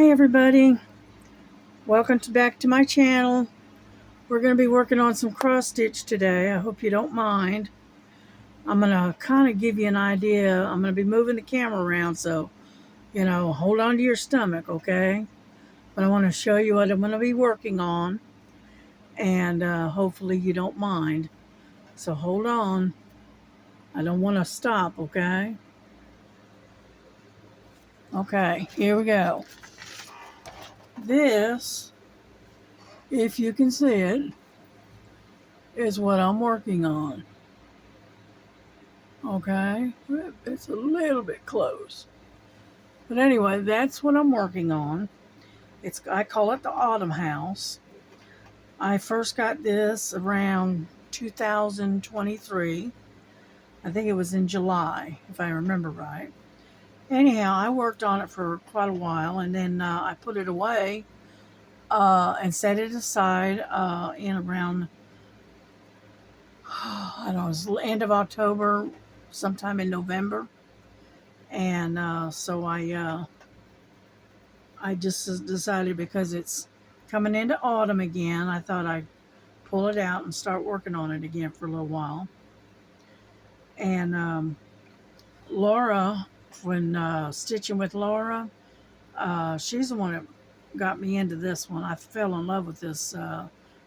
Hi everybody, back to my channel. We're going to be working on some cross stitch today. I hope you don't mind. I'm going to kind of give you an idea. I'm going to be moving the camera around, so hold on to your stomach, okay? But I want to show you what I'm going to be working on, and hopefully you don't mind. So hold on. I don't want to stop, okay? Okay, here we go. This, if you can see it, is what I'm working on. Okay, it's a little bit close. But anyway, that's what I'm working on. I call it the Autumn House. I first got this around 2023. I think it was in July, if I remember right. Anyhow, I worked on it for quite a while, and then I put it away and set it aside in around, I don't know, it was the end of October, sometime in November. And so I just decided, because it's coming into autumn again, I thought I'd pull it out and start working on it again for a little while. And Laura, when stitching with Laura, she's the one that got me into this one. I fell in love with this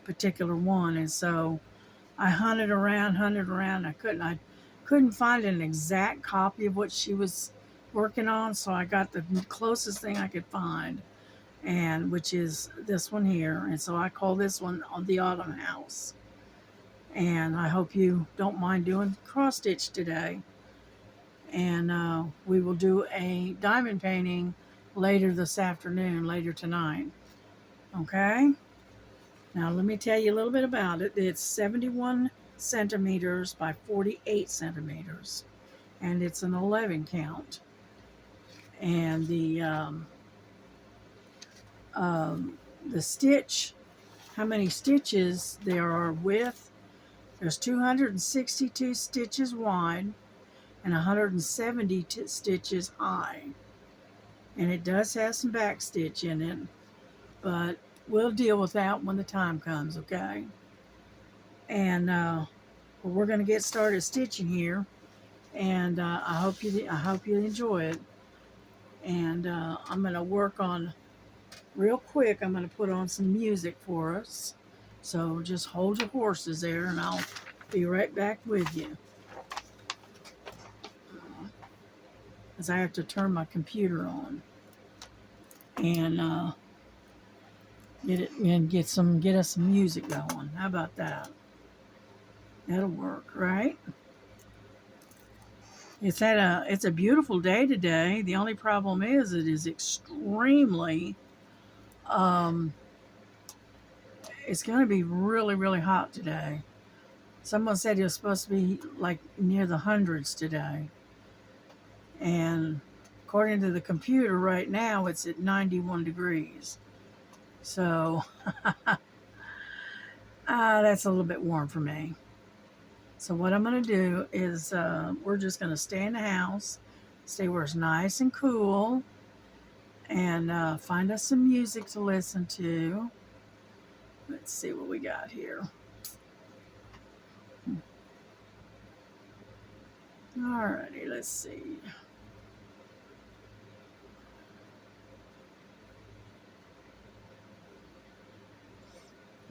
particular one, and so I hunted around. I couldn't find an exact copy of what she was working on, so I got the closest thing I could find, and which is this one here. And so I call this one on the Autumn House. And I hope you don't mind doing cross stitch today. And we will do a diamond painting later this afternoon, later tonight. Okay? Now let me tell you a little bit about it. It's 71 centimeters by 48 centimeters. And it's an 11 count. And the stitch, how many stitches there are width, there's 262 stitches wide and 170 stitches high. And it does have some back stitch in it, but we'll deal with that when the time comes, okay? And we're going to get started stitching here, and I hope you enjoy it. And I'm going to work on real quick. I'm going to put on some music for us, so just hold your horses there, and I'll be right back with you, as I have to turn my computer on and get us some music going. How about that? That'll work, right? It's a beautiful day today. The only problem is it is extremely um it's going to be really, really hot today. Someone said it was supposed to be like near the hundreds today. And according to the computer right now, it's at 91 degrees. So that's a little bit warm for me. So what I'm going to do is we're just going to stay in the house, stay where it's nice and cool, and find us some music to listen to. Let's see what we got here. Alrighty, let's see.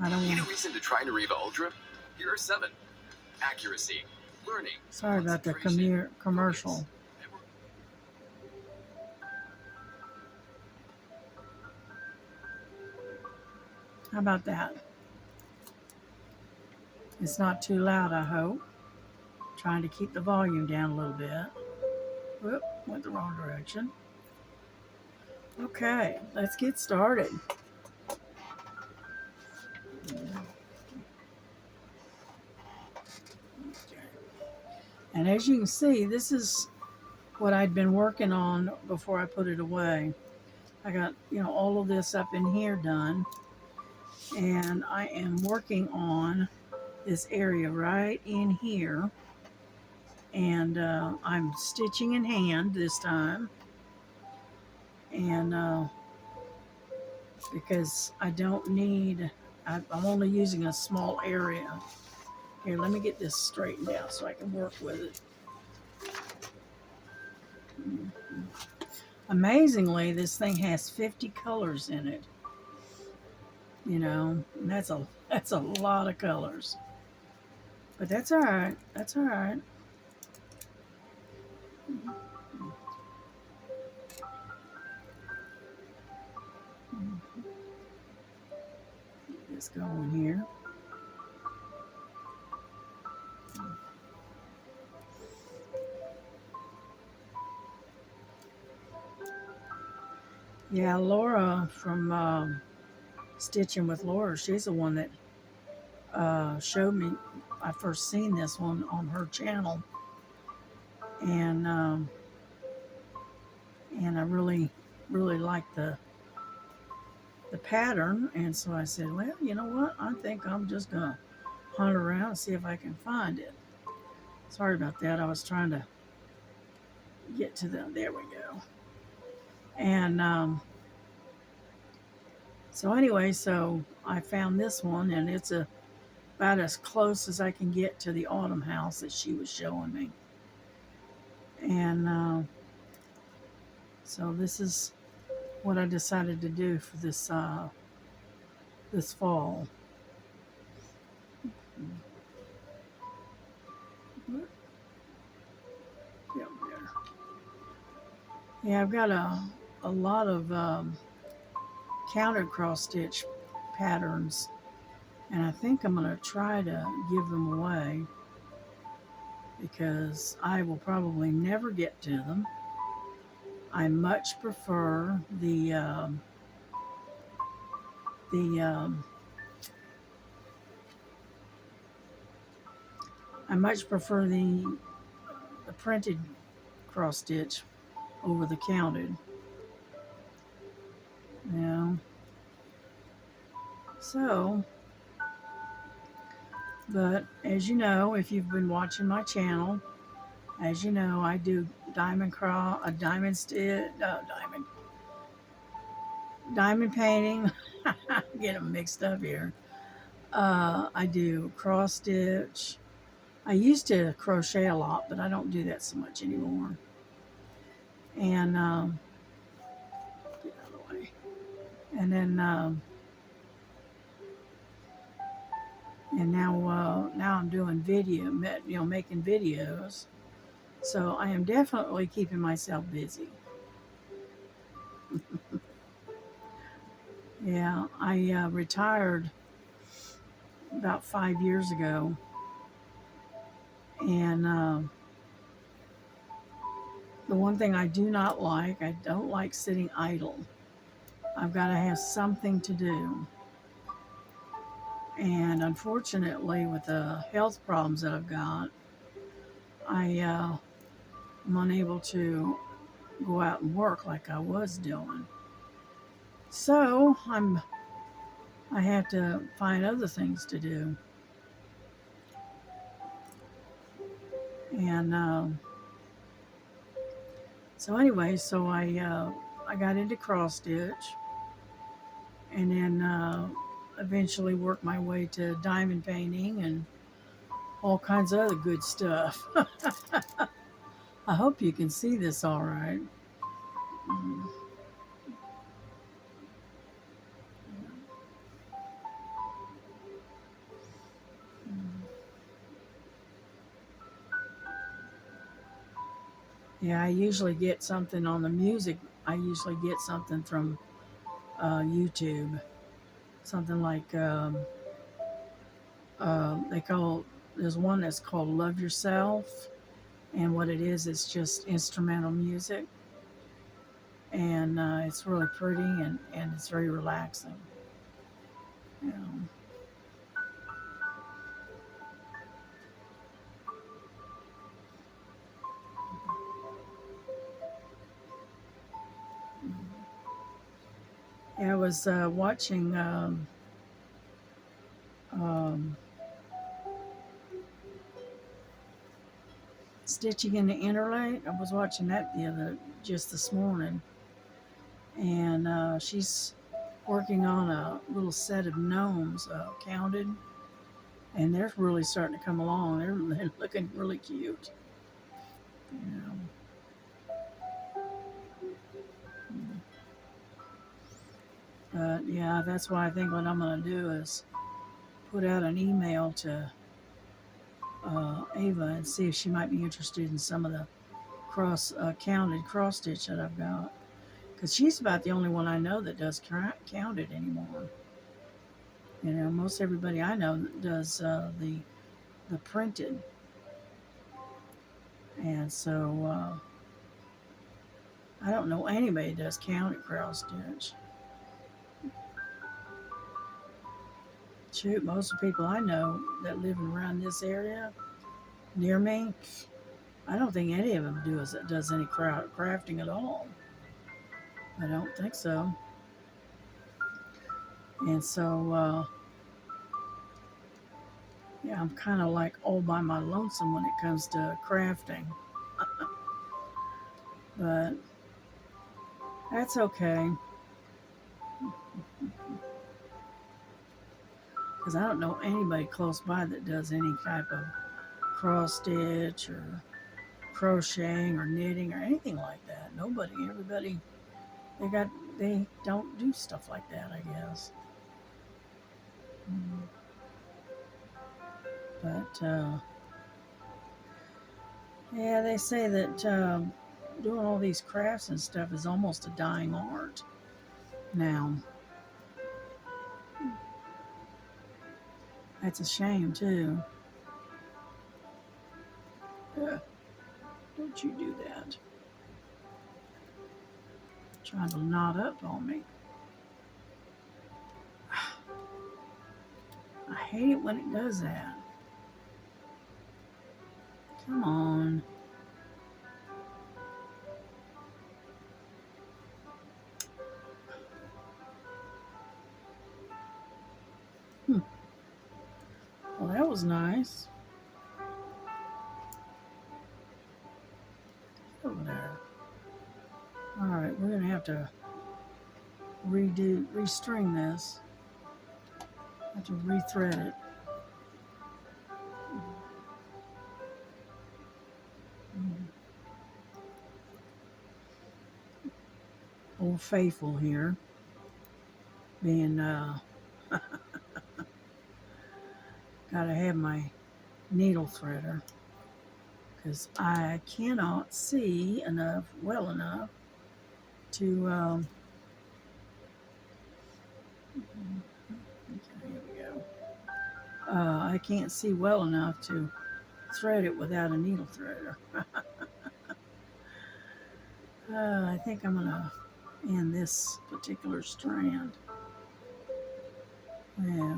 I don't Need a want. reason to try Nariva Ultra? Here are 7. Accuracy, learning. Sorry about the commercial. How about that? It's not too loud, I hope. Trying to keep the volume down a little bit. Whoop, went the wrong direction. Okay, let's get started. And as you can see, this is what I'd been working on before I put it away. I got, all of this up in here done. And I am working on this area right in here. And I'm stitching in hand this time. And because I don't need, I'm only using a small area. Here, let me get this straightened out so I can work with it. Amazingly, this thing has 50 colors in it. You know, and that's a lot of colors. But that's all right. That's all right. Let's go in here. Yeah, Laura from Stitching with Laura, she's the one that showed me. I first seen this one on her channel, and and I really liked the pattern, and so I said, well, you know what? I think I'm just gonna hunt around and see if I can find it. Sorry about that. I was trying to get to the. There we go. And so anyway, so I found this one, and it's about as close as I can get to the autumn house that she was showing me. And so this is what I decided to do for this fall. Yeah, yeah, I've got a lot of countered cross stitch patterns, and I think I'm going to try to give them away because I will probably never get to them. I much prefer the I much prefer the printed cross stitch over the counted. You know, so but as you know, if you've been watching my channel, as you know, I do diamond stitch, diamond painting. Get them mixed up here. I do cross stitch. I used to crochet a lot, but I don't do that so much anymore. And get out of the way. And then now I'm doing making videos. So I am definitely keeping myself busy. Yeah, I retired about 5 years ago, and the one thing I do not like, I don't like sitting idle. I've got to have something to do. And unfortunately, with the health problems that I've got, I'm unable to go out and work like I was doing. So I have to find other things to do. And so anyway, so I got into cross stitch, and then eventually worked my way to diamond painting and all kinds of other good stuff. I hope you can see this all right. Mm, mm. Yeah, I usually get something on the music. I usually get something from YouTube. Something like they call. There's one that's called "Love Yourself," and what it is, it's just instrumental music, and it's really pretty and it's very relaxing. You know. Yeah, I was watching um, Stitching in the Interlight. I was watching that just this morning, and working on a little set of gnomes, counted, and they're really starting to come along. They're looking really cute. You know. But yeah, that's why I think what I'm going to do is put out an email to Ava and see if she might be interested in some of the counted cross stitch that I've got. Because she's about the only one I know that does counted anymore. You know, most everybody I know does the printed, and so I don't know anybody that does counted cross stitch. Shoot, most of the people I know that live around this area near me, I don't think any of them does any crafting at all. I don't think so. And so, yeah, I'm kind of like all by my lonesome when it comes to crafting. But that's okay, because I don't know anybody close by that does any type of cross stitch or crocheting or knitting or anything like that. Nobody, everybody, they got, they don't do stuff like that, I guess. Mm. But yeah, they say that doing all these crafts and stuff is almost a dying art now. That's a shame too. Don't you do that? Trying to knot up on me. I hate it when it does that. Come on. Hmm. Well, that was nice. Over there. All right, we're gonna have to restring this. Have to rethread it. Old Faithful here, being gotta have my needle threader because I cannot see well enough to. Okay, here we go. I can't see well enough to thread it without a needle threader. I think I'm gonna end this particular strand. Yeah.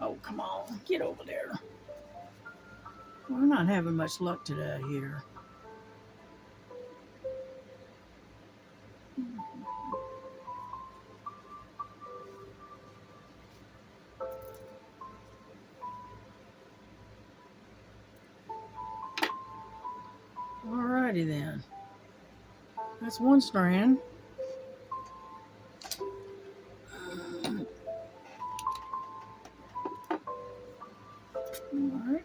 Oh, come on, get over there. We're not having much luck today here. Alrighty then. That's one strand. Alright.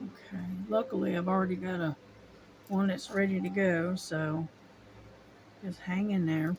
Okay. Luckily, I've already got one that's ready to go, so just hang in there.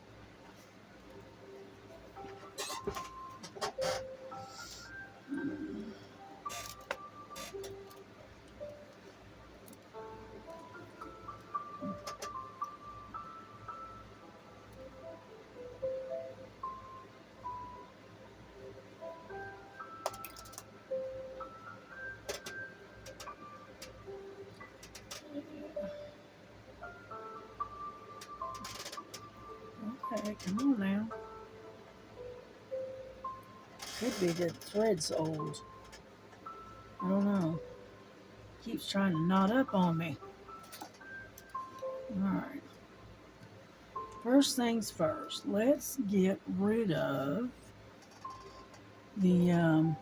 Okay, come on now. Could be the thread's old. I don't know. Keeps trying to knot up on me. Alright. First things first, let's get rid of the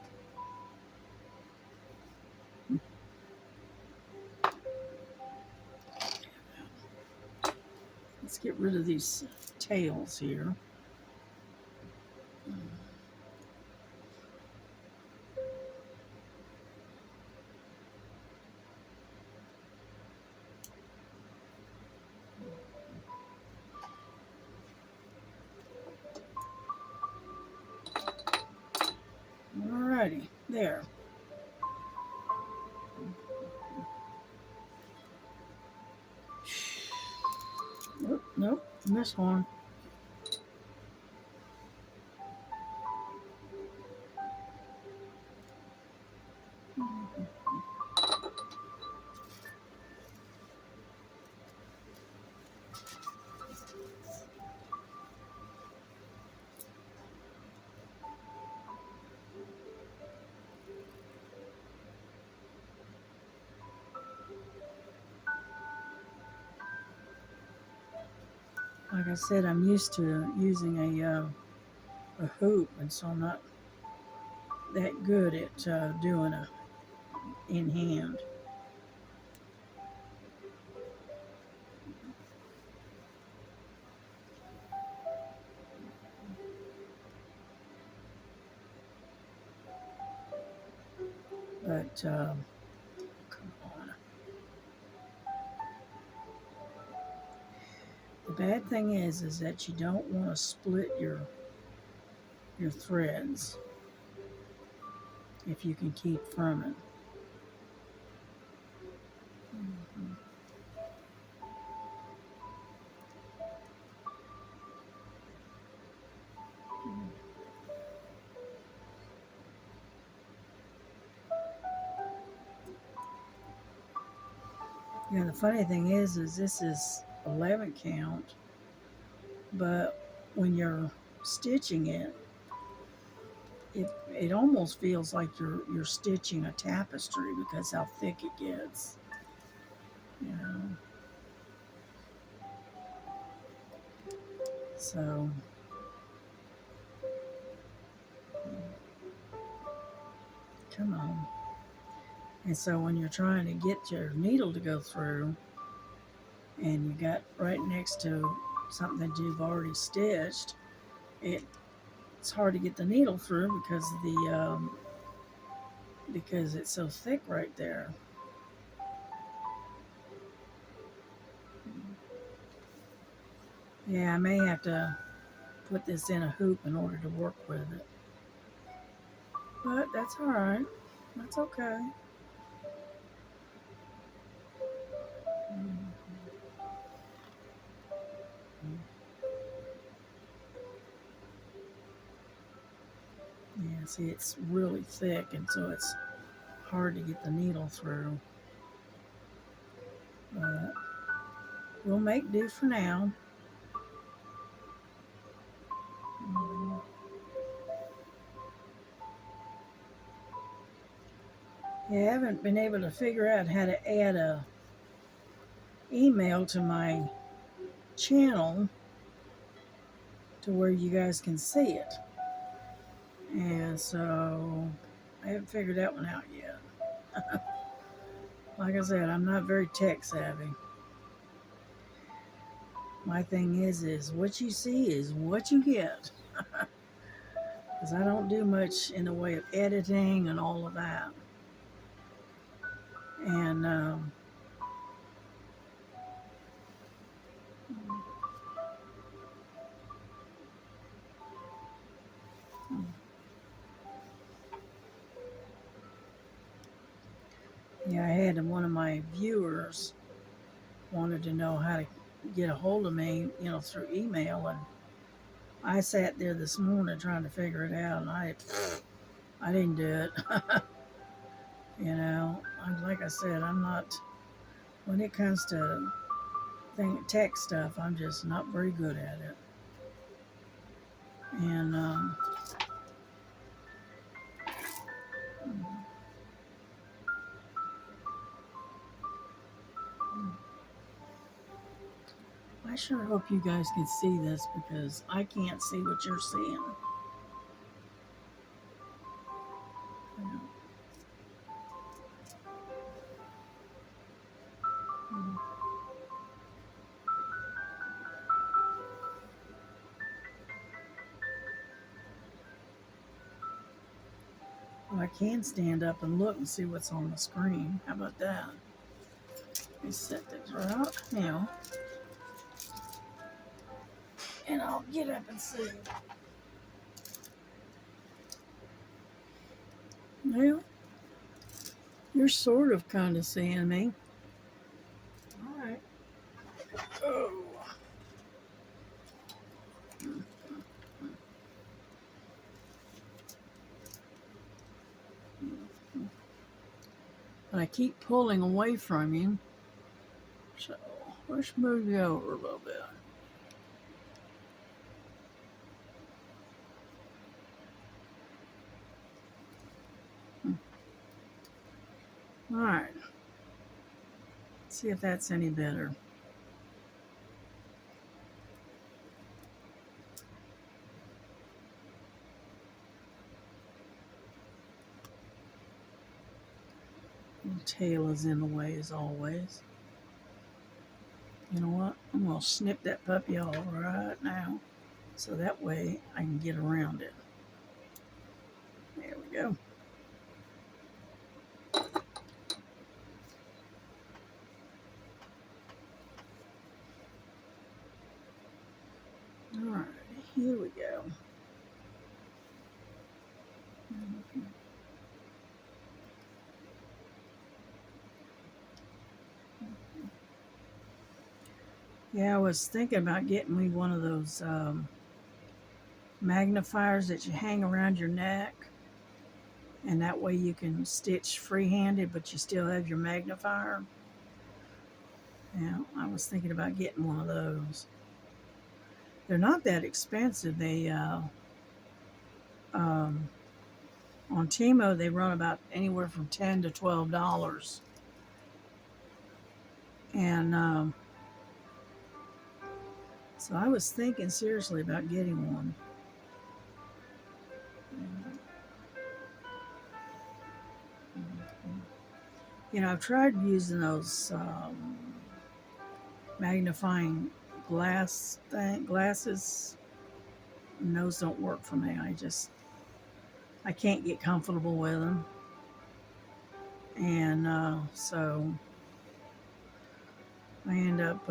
let's get rid of these tails here. Alrighty, there. Nope, missed one. Like I said, I'm used to using a hoop, and so I'm not that good at doing a in hand. But come on. The bad thing is that you don't want to split your threads if you can keep from it. Yeah, the funny thing is this is 11 count, but when you're stitching it, it almost feels like you're stitching a tapestry because how thick it gets. You know, so come on. And so when you're trying to get your needle to go through, and you got right next to something that you've already stitched, it's hard to get the needle through because of the because it's so thick right there. Yeah, I may have to put this in a hoop in order to work with it, but that's all right. That's okay. Yeah, see, it's really thick, and so it's hard to get the needle through. But we'll make do for now. Yeah, I haven't been able to figure out how to add a email to my channel to where you guys can see it. And so I haven't figured that one out yet. Like I said, I'm not very tech savvy. My thing is what you see is what you get. Because I don't do much in the way of editing and all of that. And yeah, I had one of my viewers wanted to know how to get a hold of me, through email, and I sat there this morning trying to figure it out, and I didn't do it. Like I said, I'm not, when it comes to tech stuff, I'm just not very good at it. And sure hope you guys can see this because I can't see what you're seeing. Yeah. Well, I can stand up and look and see what's on the screen. How about that? Let me set this right now, and I'll get up and see. Well, you're sort of kind of seeing me. All right. Oh. But I keep pulling away from you. So let's move you over a little bit. All right. See if that's any better. The tail is in the way as always. You know what? I'm going to snip that puppy off right now so that way I can get around it. There we go. All right, here we go. Yeah, I was thinking about getting me one of those magnifiers that you hang around your neck, and that way you can stitch free-handed, but you still have your magnifier. Yeah, I was thinking about getting one of those. They're not that expensive. They um, on Timo they run about anywhere from $10 to $12, and so I was thinking seriously about getting one. You know, I've tried using those magnifying glasses, and those don't work for me. I can't get comfortable with them, and so I end up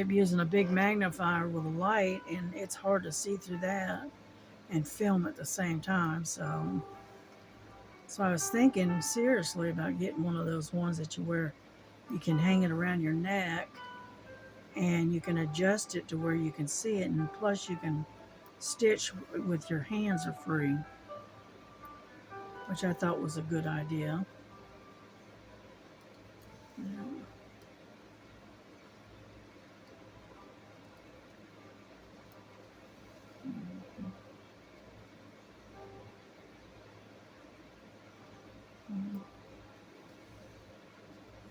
using a big magnifier with a light, and it's hard to see through that and film at the same time. So I was thinking seriously about getting one of those ones that you wear. You can hang it around your neck, and you can adjust it to where you can see it, and plus you can stitch with your hands are free, which I thought was a good idea.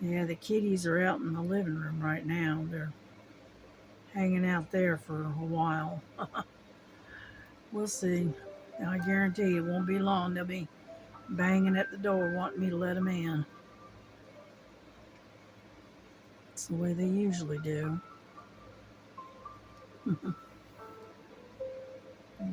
Yeah, the kitties are out in the living room right now. They're hanging out there for a while. We'll see. I guarantee you it won't be long. They'll be banging at the door wanting me to let them in. It's the way they usually do. Yeah.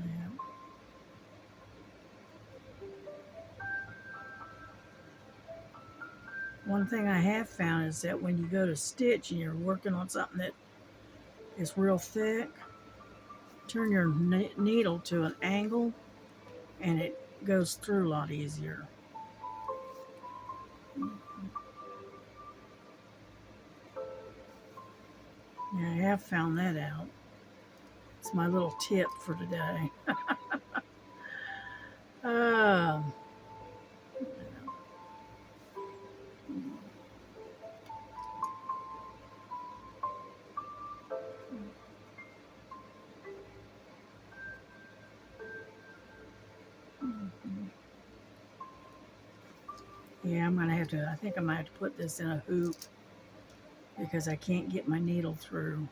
One thing I have found is that when you go to stitch and you're working on something that is real thick, turn your needle to an angle and it goes through a lot easier. Yeah, I have found that out. It's my little tip for today. Um, Yeah, I'm gonna have to, I think I might have to put this in a hoop because I can't get my needle through.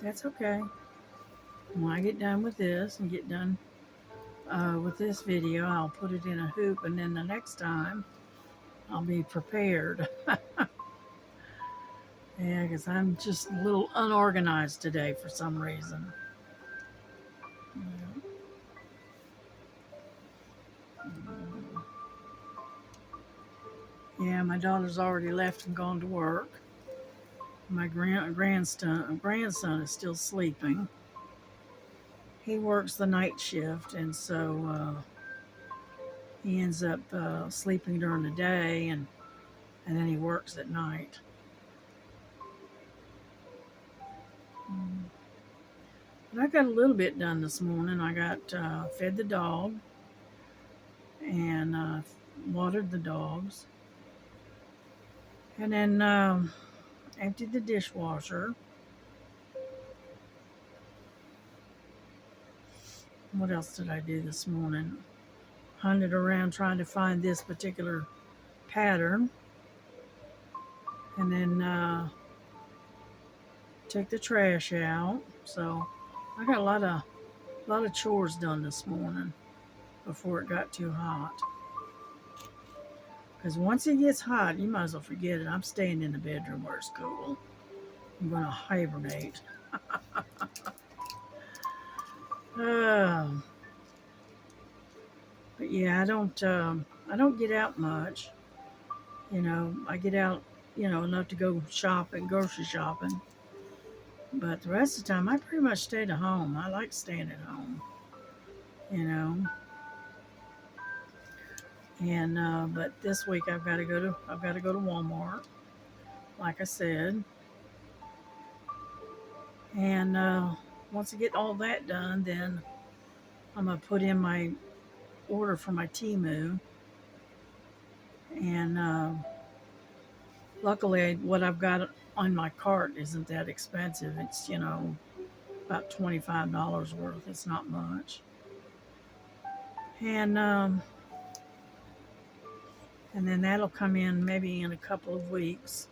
That's okay. When I get done with this and get done with this video, I'll put it in a hoop, and then the next time I'll be prepared. Yeah, because I'm just a little unorganized today for some reason. Yeah, my daughter's already left and gone to work. My grandson is still sleeping. He works the night shift, and so he ends up sleeping during the day, and then he works at night. But I got a little bit done this morning. I got fed the dog and watered the dogs, and then emptied the dishwasher. What else did I do this morning? Hunted around trying to find this particular pattern, and then took the trash out. So I got a lot of chores done this morning before it got too hot. Because once it gets hot, you might as well forget it. I'm staying in the bedroom where it's cool. I'm gonna hibernate. Uh, but yeah, I don't get out much. I get out, enough to go shopping, grocery shopping. But the rest of the time, I pretty much stayed at home. I like staying at home, you know. And but this week I've got to go to Walmart, like I said. And once I get all that done, then I'm gonna put in my order for my Timu. And luckily, what I've got on my cart isn't that expensive. It's about $25 worth. It's not much. And and then that'll come in maybe in a couple of weeks.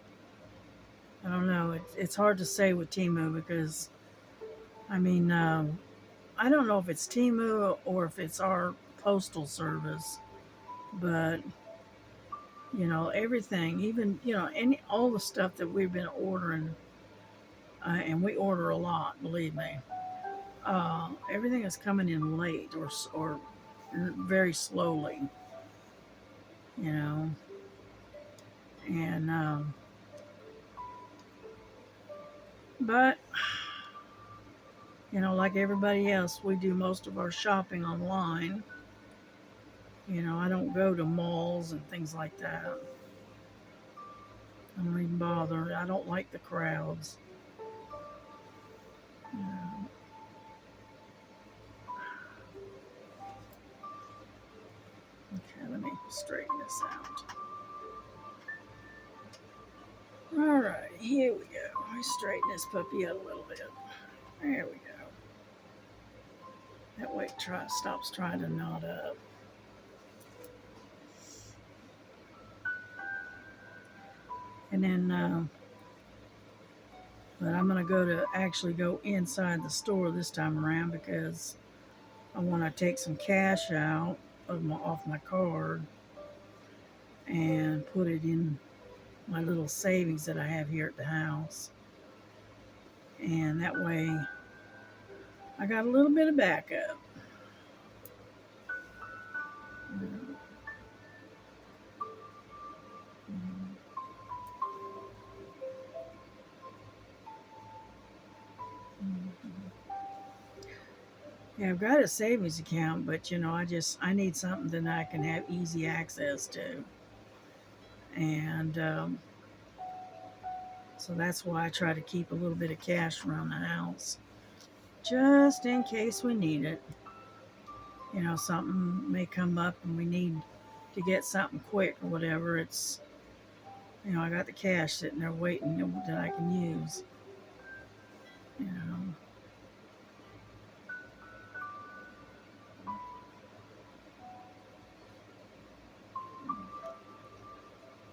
I don't know. It's hard to say with Timu because I mean I don't know if it's Timu or if it's our postal service, but everything, even any all the stuff that we've been ordering, and we order a lot, believe me. Everything is coming in late or very slowly, you know, and but like everybody else, we do most of our shopping online. I don't go to malls and things like that. I don't even bother. I don't like the crowds. You know. Okay, let me straighten this out. All right, here we go. Let me straighten this puppy out a little bit. There we go. That way it stops trying to knot up. And then, but I'm going to actually go inside the store this time around because I want to take some cash out off my card and put it in my little savings that I have here at the house. And that way I got a little bit of backup. Yeah, I've got a savings account, but I need something that I can have easy access to. And so that's why I try to keep a little bit of cash around the house just in case we need it. Something may come up and we need to get something quick or whatever. I got the cash sitting there waiting that I can use. You know.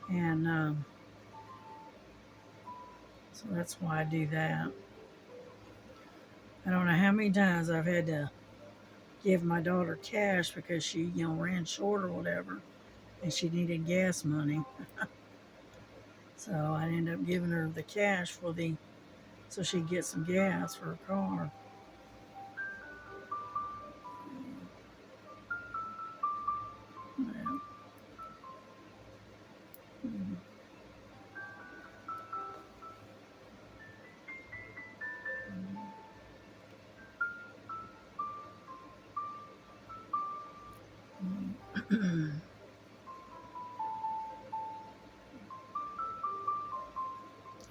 And so that's why I do that. I don't know how many times I've had to give my daughter cash because she, ran short or whatever, and she needed gas money. So I ended up giving her the cash so she'd get some gas for her car. Yeah.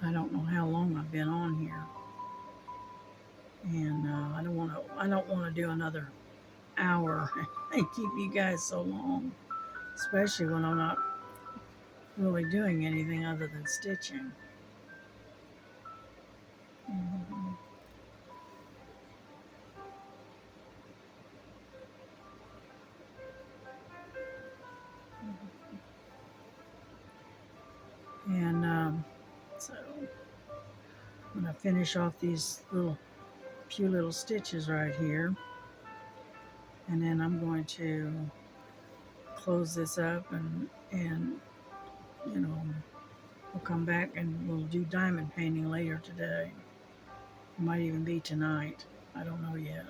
I don't know how long I've been on here, and I don't want to do another hour and keep you guys so long, especially when I'm not really doing anything other than stitching. Mhm. And so I'm gonna finish off these few little stitches right here, and then I'm going to close this up, and you know we'll come back and we'll do diamond painting later today. It might even be tonight. I don't know yet.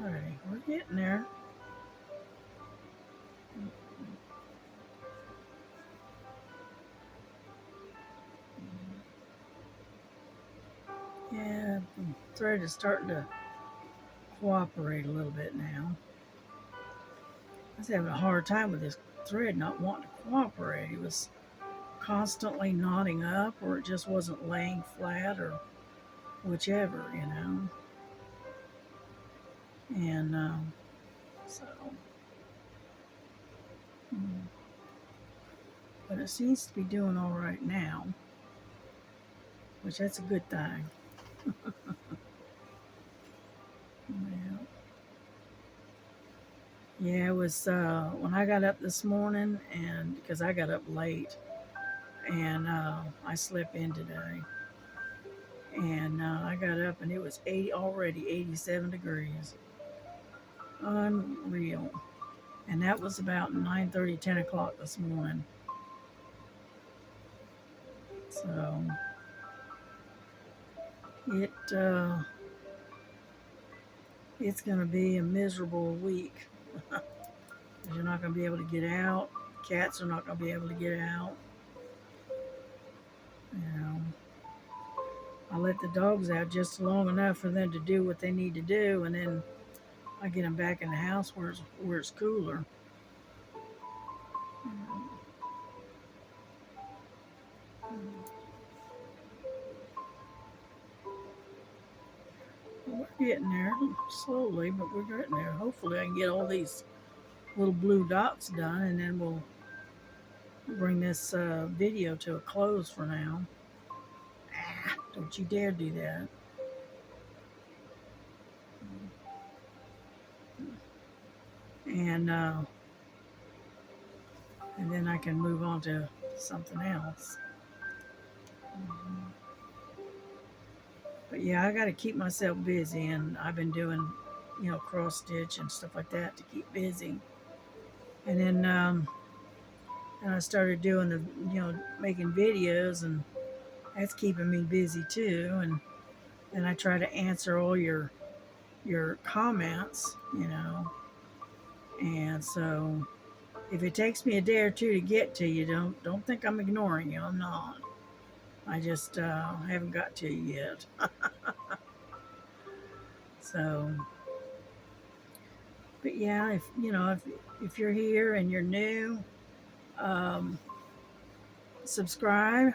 Alrighty, we're getting there. Yeah, the thread is starting to cooperate a little bit now. I was having a hard time with this thread not wanting to cooperate. It was constantly knotting up, or it just wasn't laying flat, or whichever. And so, mm, but it seems to be doing all right now, which that's a good thing. Yeah, yeah. It was when I got up this morning, and because I got up late, and I slept in today, and I got up and it was 87 degrees, unreal. And that was about 9:30, 10 o'clock this morning. So it it's going to be a miserable week. 'Cause you're not going to be able to get out. Cats are not going to be able to get out. You know, I let the dogs out just long enough for them to do what they need to do, and then I get them back in the house where it's cooler. We're getting there slowly, but we're getting there. Hopefully, I can get all these little blue dots done, and then we'll bring this video to a close for now. Ah, don't you dare do that. And and then I can move on to something else. But yeah, I got to keep myself busy, and I've been doing, cross stitch and stuff like that to keep busy. And then and I started doing making videos, and that's keeping me busy too. And then I try to answer all your comments, and so if it takes me a day or two to get to you, don't think I'm ignoring you. I'm not. I just haven't got to you yet. So, but yeah, if you're here and you're new, um, subscribe.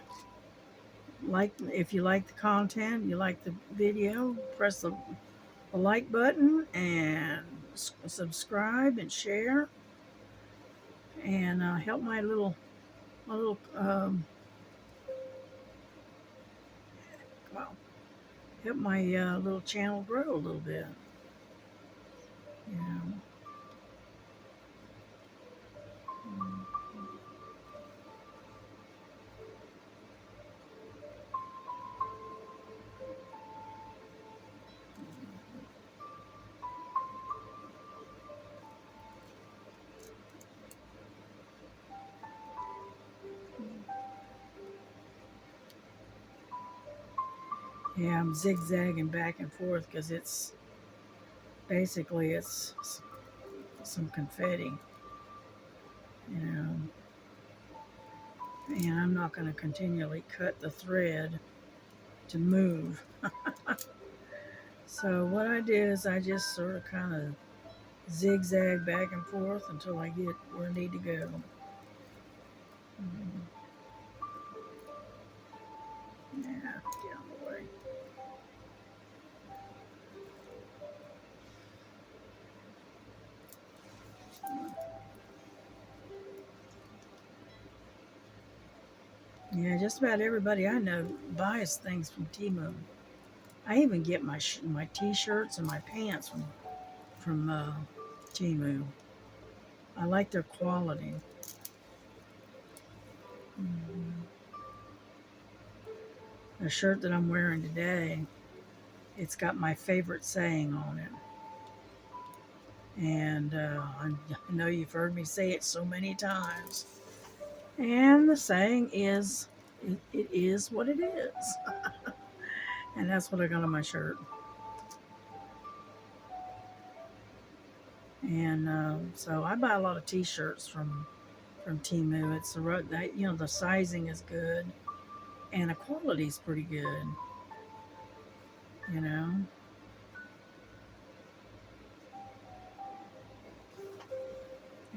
Like if you like the content, you like the video, press the like button and subscribe and share, and help my little well help my little channel grow a little bit. Yeah. Yeah, I'm zigzagging back and forth because it's basically it's some confetti, you know, and I'm not going to continually cut the thread to move. So what I do is I just sort of kind of zigzag back and forth until I get where I need to go. Mhm. Yeah, get out of the way. Yeah, just about everybody I know buys things from Temu. I even get my t-shirts and my pants from Temu. I like their quality. Mhm. The shirt that I'm wearing today, it's got my favorite saying on it. And I know you've heard me say it so many times. And the saying is, it is what it is. And that's what I got on my shirt. And so I buy a lot of t-shirts from Temu. It's that the sizing is good and the quality's pretty good, you know.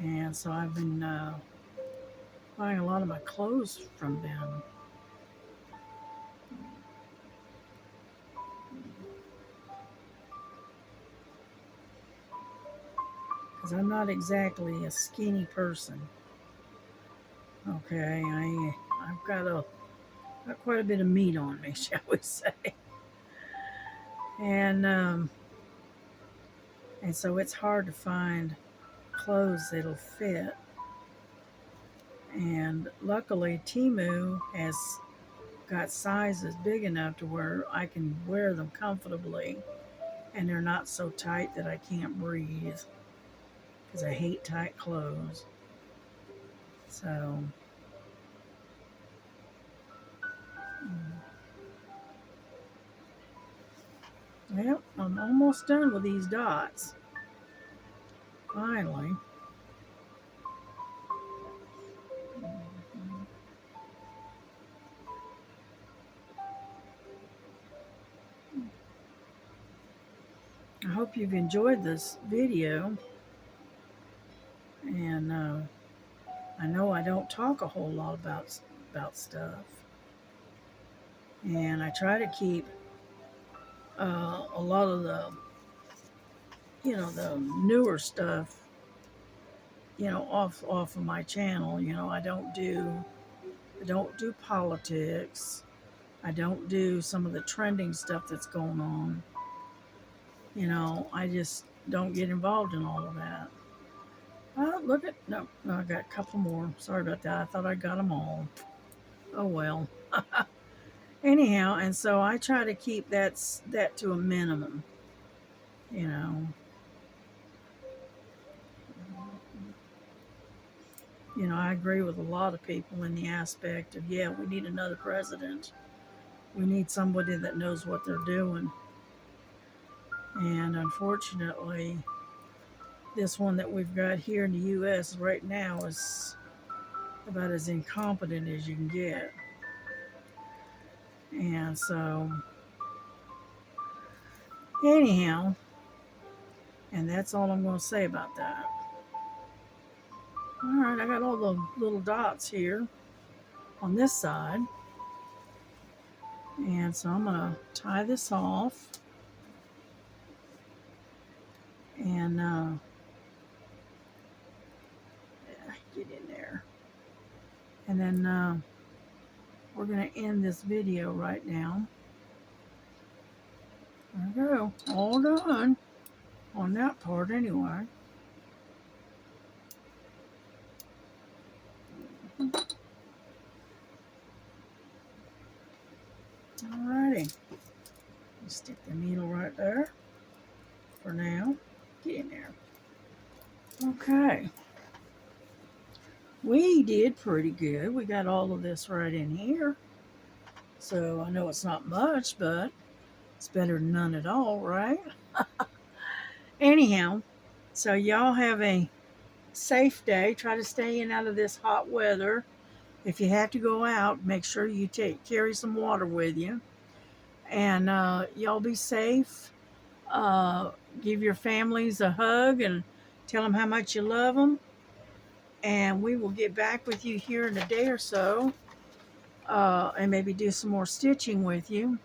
And so I've been buying a lot of my clothes from them. Because I'm not exactly a skinny person. Okay, I've got quite a bit of meat on me, shall we say? And and so it's hard to find clothes that'll fit. And luckily, Timu has got sizes big enough to where I can wear them comfortably, and they're not so tight that I can't breathe. Because I hate tight clothes. So, well, I'm almost done with these dots. Finally. I hope you've enjoyed this video. And I know I don't talk a whole lot about stuff. And I try to keep a lot of the newer stuff, off of my channel. I don't do politics. I don't do some of the trending stuff that's going on. I just don't get involved in all of that. Oh, look at no, I got a couple more. Sorry about that. I thought I got them all. Oh well. Anyhow, and so I try to keep that to a minimum. You know. I agree with a lot of people in the aspect of, yeah, we need another president. We need somebody that knows what they're doing. And unfortunately, this one that we've got here in the U.S. right now is about as incompetent as you can get. And so, anyhow, and that's all I'm going to say about that. All right, I got all the little dots here on this side. And so I'm going to tie this off. And get in there. And then we're going to end this video right now. There we go. All done on on that part anyway. Alrighty. Stick the needle right there for now. Get in there. Okay. We did pretty good. We got all of this right in here. So I know it's not much, but it's better than none at all, right? Anyhow, so y'all have a safe day. Try to stay in out of this hot weather. If you have to go out, make sure you carry some water with you. And y'all be safe. Uh, give your families a hug and tell them how much you love them. And we will get back with you here in a day or so, and maybe do some more stitching with you.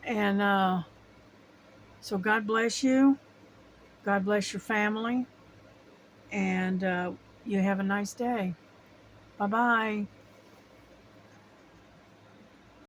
And so God bless you. God bless your family. And you have a nice day. Bye bye.